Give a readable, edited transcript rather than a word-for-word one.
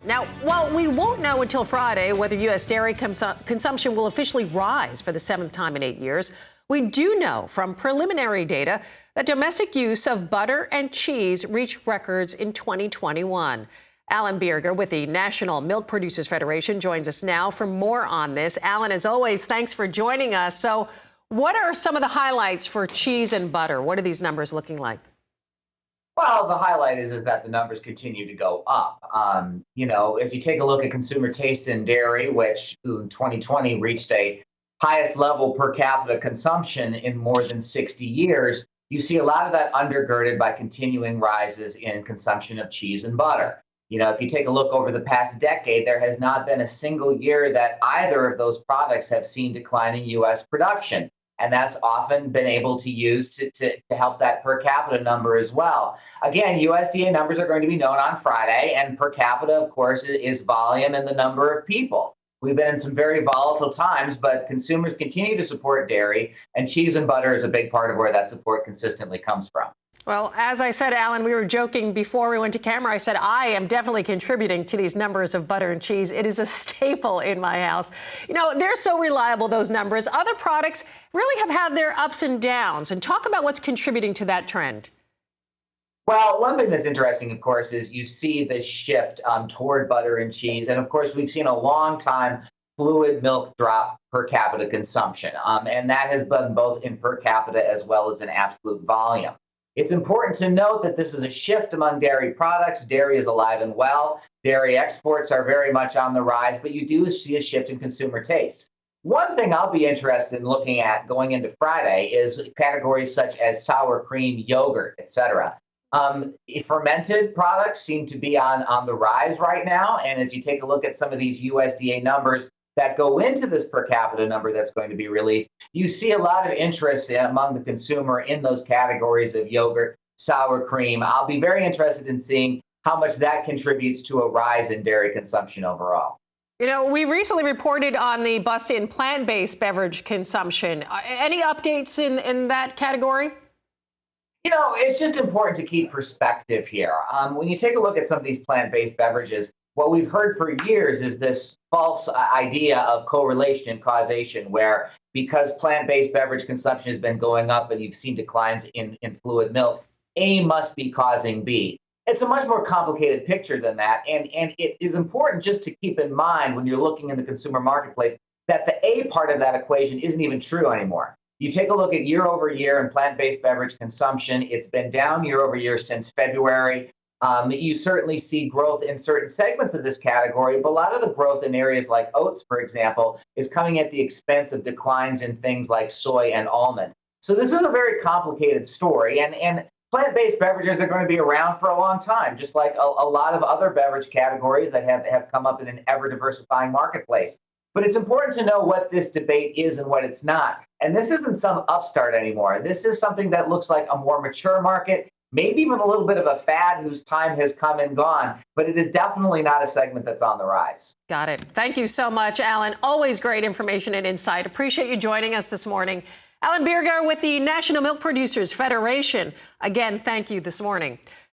Now, while we won't know until Friday whether U.S. dairy consumption will officially rise for the 7th time in 8 years, we do know from preliminary data that domestic use of butter and cheese reached records in 2021. Alan Bjerga with the National Milk Producers Federation joins us now for more on this. Alan, as always, thanks for joining us. So what are some of the highlights for cheese and butter? What are these numbers looking like? Well, the highlight is that the numbers continue to go up. If you take a look at consumer taste in dairy, which in 2020 reached a highest level per capita consumption in more than 60 years, you see a lot of that undergirded by continuing rises in consumption of cheese and butter. If you take a look over the past decade, there has not been a single year that either of those products have seen declining U.S. production. And that's often been able to use to help that per capita number as well. Again, USDA numbers are going to be known on Friday, and per capita, of course, is volume and the number of people. We've been in some very volatile times, but consumers continue to support dairy, and cheese and butter is a big part of where that support consistently comes from. Well, as I said, Alan, we were joking before we went to camera. I said, I am definitely contributing to these numbers of butter and cheese. It is a staple in my house. They're so reliable, those numbers. Other products really have had their ups and downs. And talk about what's contributing to that trend. Well, one thing that's interesting, of course, is you see the shift toward butter and cheese. And of course, we've seen a long time fluid milk drop per capita consumption. And that has been both in per capita as well as in absolute volume. It's important to note that this is a shift among dairy products. Dairy is alive and well. Dairy exports are very much on the rise, but you do see a shift in consumer taste. One thing I'll be interested in looking at going into Friday is categories such as sour cream, yogurt, etc. Fermented products seem to be on the rise right now. And as you take a look at some of these USDA numbers that go into this per capita number that's going to be released, you see a lot of interest among the consumer in those categories of yogurt, sour cream. I'll be very interested in seeing how much that contributes to a rise in dairy consumption overall. We recently reported on the bust in plant-based beverage consumption. Any updates in that category? It's just important to keep perspective here. When you take a look at some of these plant-based beverages, what we've heard for years is this false idea of correlation and causation, where because plant-based beverage consumption has been going up and you've seen declines in fluid milk, A must be causing B. It's a much more complicated picture than that. And it is important just to keep in mind when you're looking in the consumer marketplace that the A part of that equation isn't even true anymore. You take a look at year over year in plant-based beverage consumption, it's been down year over year since February. You certainly see growth in certain segments of this category, but a lot of the growth in areas like oats, for example, is coming at the expense of declines in things like soy and almond. So this is a very complicated story, and plant-based beverages are going to be around for a long time, just like a lot of other beverage categories that have come up in an ever-diversifying marketplace. But it's important to know what this debate is and what it's not. And this isn't some upstart anymore. This is something that looks like a more mature market, maybe even a little bit of a fad whose time has come and gone, but it is definitely not a segment that's on the rise. Got it. Thank you so much, Alan. Always great information and insight. Appreciate you joining us this morning. Alan Bjerga with the National Milk Producers Federation. Again, thank you this morning.